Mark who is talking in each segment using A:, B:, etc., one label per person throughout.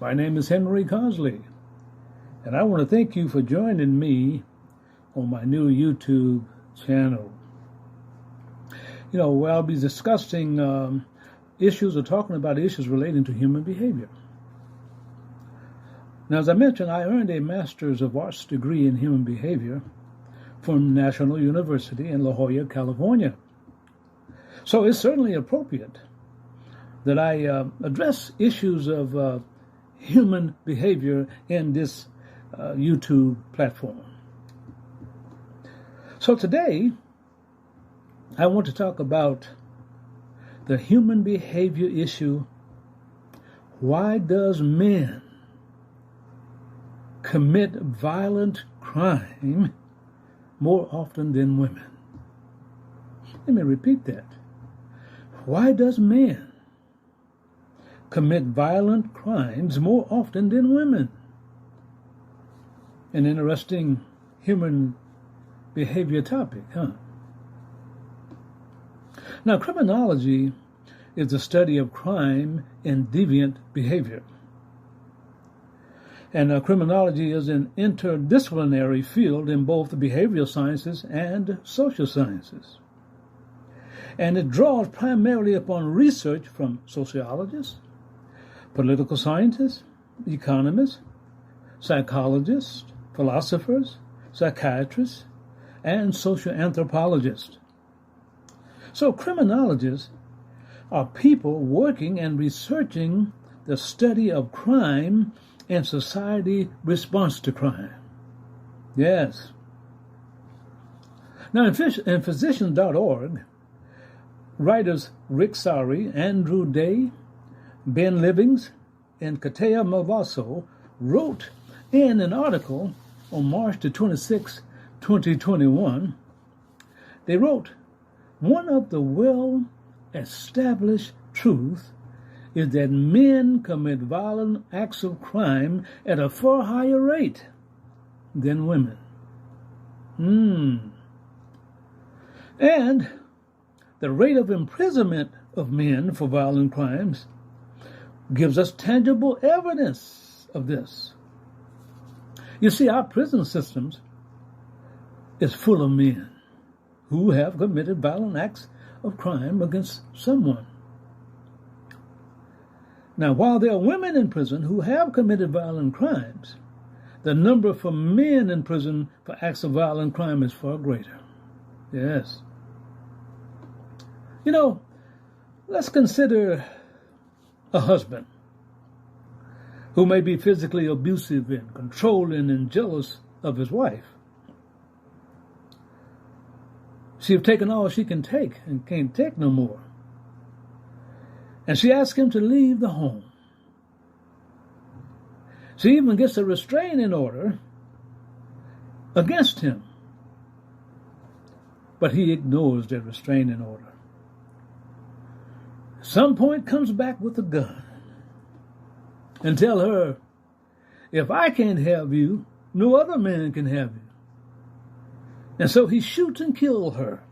A: My name is Henry Cosley, and I want to thank you for joining me on my new YouTube channel. Where I'll be discussing issues or talking about issues relating to human behavior. Now, as I mentioned, I earned a Master's of Arts degree in human behavior from National University in La Jolla, California. So it's certainly appropriate that I address issues of human behavior in this YouTube platform. So today, I want to talk about the human behavior issue. Why does men commit violent crime more often than women? Let me repeat that. Why does men commit violent crimes more often than women? An interesting human behavior topic, huh? Now, criminology is the study of crime and deviant behavior. And criminology is an interdisciplinary field in both the behavioral sciences and social sciences. And it draws primarily upon research from sociologists, political scientists, economists, psychologists, philosophers, psychiatrists, and social anthropologists. So criminologists are people working and researching the study of crime and society response to crime. Yes. Now, in Physicians.org, writers Rick Sari, Andrew Day, Ben Livings, and Katea Malvaso wrote in an article on March the 26th, 2021, they wrote, "One of the well-established truths is that men commit violent acts of crime at a far higher rate than women." And the rate of imprisonment of men for violent crimes gives us tangible evidence of this. You see, our prison systems is full of men who have committed violent acts of crime against someone. Now, while there are women in prison who have committed violent crimes, the number for men in prison for acts of violent crime is far greater. Yes. Let's consider a husband who may be physically abusive and controlling and jealous of his wife. She's taken all she can take and can't take no more. And she asks him to leave the home. She even gets a restraining order against him. But he ignores the restraining order. At some point comes back with a gun and tell her, "If I can't have you, no other man can have you." And so he shoots and kills her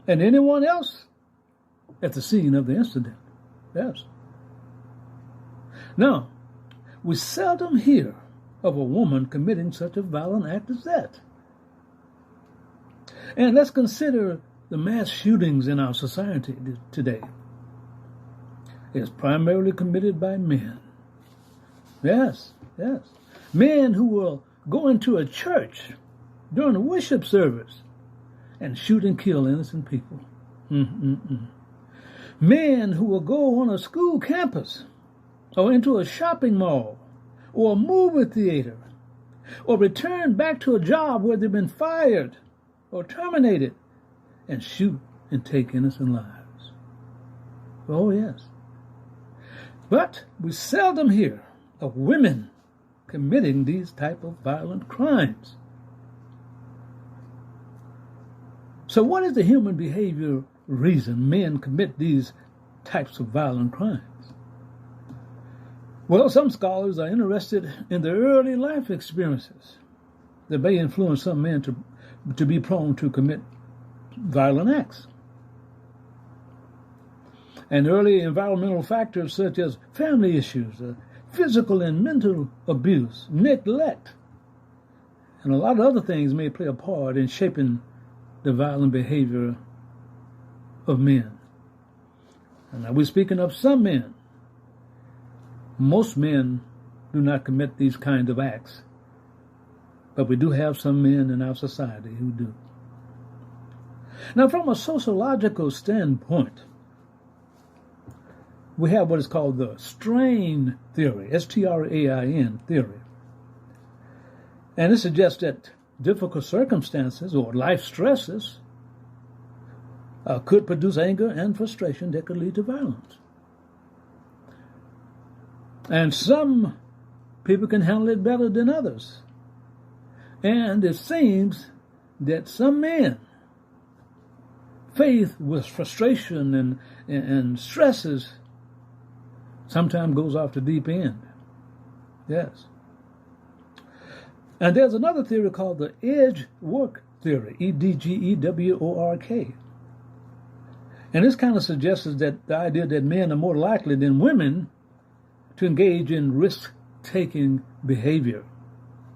A: and anyone else at the scene of the incident. Yes. Now, we seldom hear of a woman committing such a violent act as that. And let's consider the mass shootings in our society today. It's primarily committed by men. Yes. Men who will go into a church during a worship service and shoot and kill innocent people. Men who will go on a school campus or into a shopping mall or a movie theater or return back to a job where they've been fired or terminated and shoot and take innocent lives. Oh, yes. But we seldom hear of women committing these type of violent crimes. So what is the human behavior reason men commit these types of violent crimes? Well, some scholars are interested in their early life experiences that may influence some men to be prone to commit violent acts. And early environmental factors such as family issues, physical and mental abuse, neglect, and a lot of other things may play a part in shaping the violent behavior of men. And now we're speaking of some men. Most men do not commit these kinds of acts, but we do have some men in our society who do. Now, from a sociological standpoint, we have what is called the strain theory, S-T-R-A-I-N theory. And it suggests that difficult circumstances or life stresses could produce anger and frustration that could lead to violence. And some people can handle it better than others. And it seems that some men, faced with frustration and stresses, sometimes goes off the deep end. Yes. And there's another theory called the edge work theory, E-D-G-E-W-O-R-K. And this kind of suggests that the idea that men are more likely than women to engage in risk-taking behavior.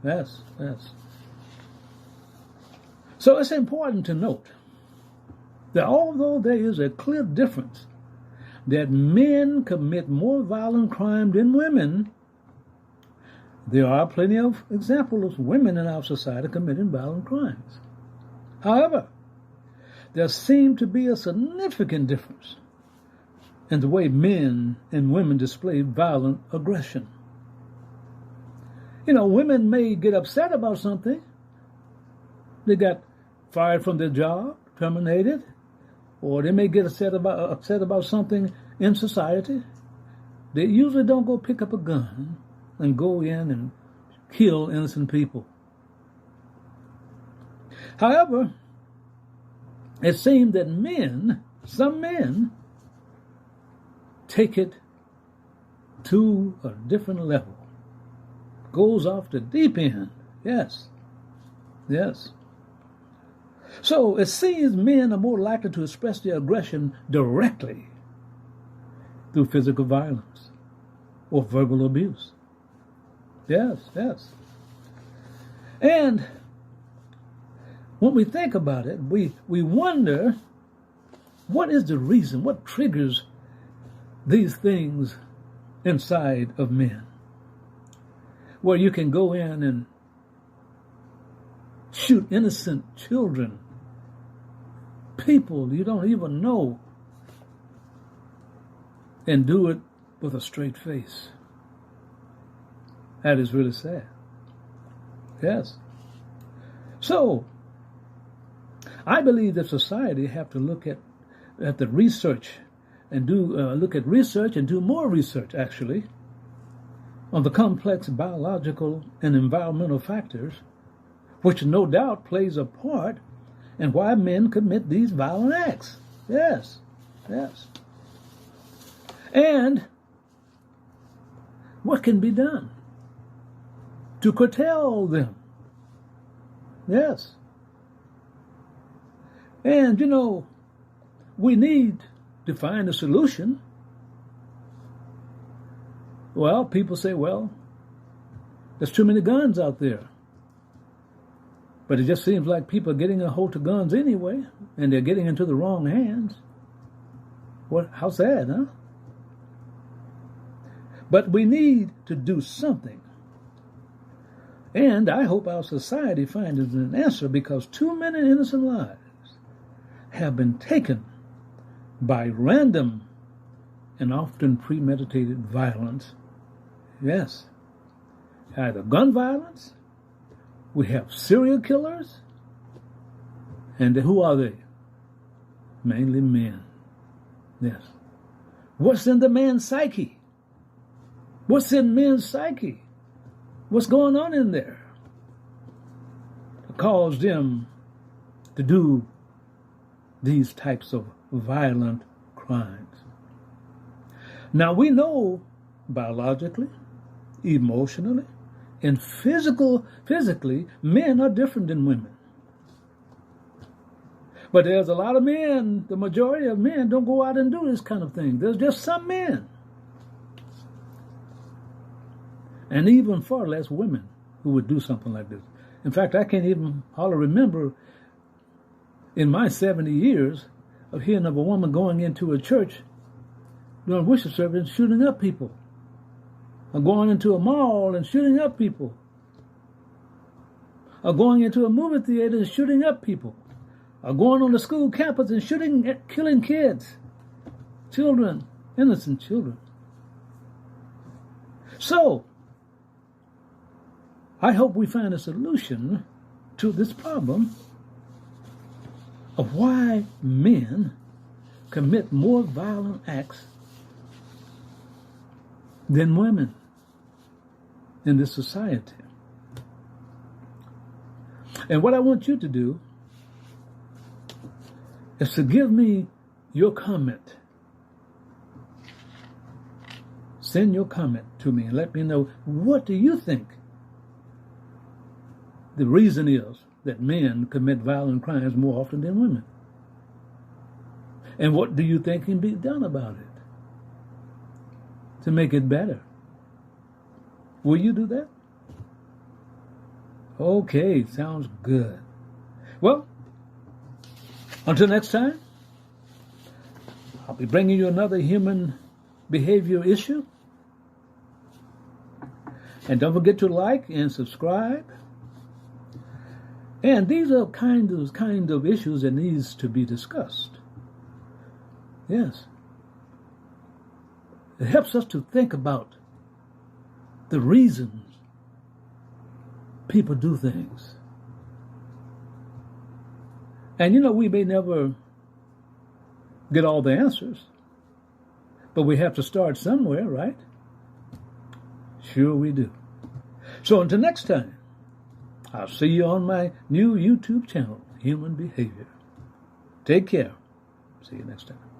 A: Yes. So it's important to note that although there is a clear difference that men commit more violent crime than women, there are plenty of examples of women in our society committing violent crimes. However, there seems to be a significant difference in the way men and women display violent aggression. You know, women may get upset about something. They got fired from their job, terminated, or they may get upset about something in society. They usually don't go pick up a gun and go in and kill innocent people. However, it seems that some men, take it to a different level. Goes off the deep end. Yes. So it seems men are more likely to express their aggression directly through physical violence or verbal abuse. Yes. And when we think about it, we wonder, what is the reason? What triggers these things inside of men? Where you can go in and shoot innocent children, people you don't even know, and do it with a straight face. That is really sad. Yes. So, I believe that society have to look at the research and look at research and do more research, actually, on the complex biological and environmental factors, which no doubt plays a part in why men commit these violent acts. Yes. And what can be done to curtail them? Yes. And, we need to find a solution. Well, people say, there's too many guns out there. But it just seems like people are getting a hold of guns anyway, and they're getting into the wrong hands. How sad, huh? But we need to do something. And I hope our society finds an answer, because too many innocent lives have been taken by random and often premeditated violence. Yes. Either gun violence, we have serial killers, and who are they? Mainly men. Yes. What's in the man's psyche? What's in men's psyche? What's going on in there to cause them to do these types of violent crimes? Now, we know biologically, emotionally, and physically, men are different than women. But there's a lot of men, the majority of men don't go out and do this kind of thing. There's just some men. and even far less women who would do something like this. In fact, I can't even hardly remember in my 70 years of hearing of a woman going into a church during worship service and shooting up people, or going into a mall and shooting up people, or going into a movie theater and shooting up people, or going on the school campus and killing kids, children, innocent children. So, I hope we find a solution to this problem of why men commit more violent acts than women in this society. And what I want you to do is to give me your comment. Send your comment to me and let me know, what do you think the reason is that men commit violent crimes more often than women? And what do you think can be done about it to make it better? Will you do that? Okay, sounds good. Well, until next time, I'll be bringing you another human behavior issue. And don't forget to like and subscribe. And these are kind of issues that needs to be discussed. Yes. It helps us to think about the reasons people do things. And we may never get all the answers, but we have to start somewhere, right? Sure we do. So until next time, I'll see you on my new YouTube channel, Human Behavior. Take care. See you next time.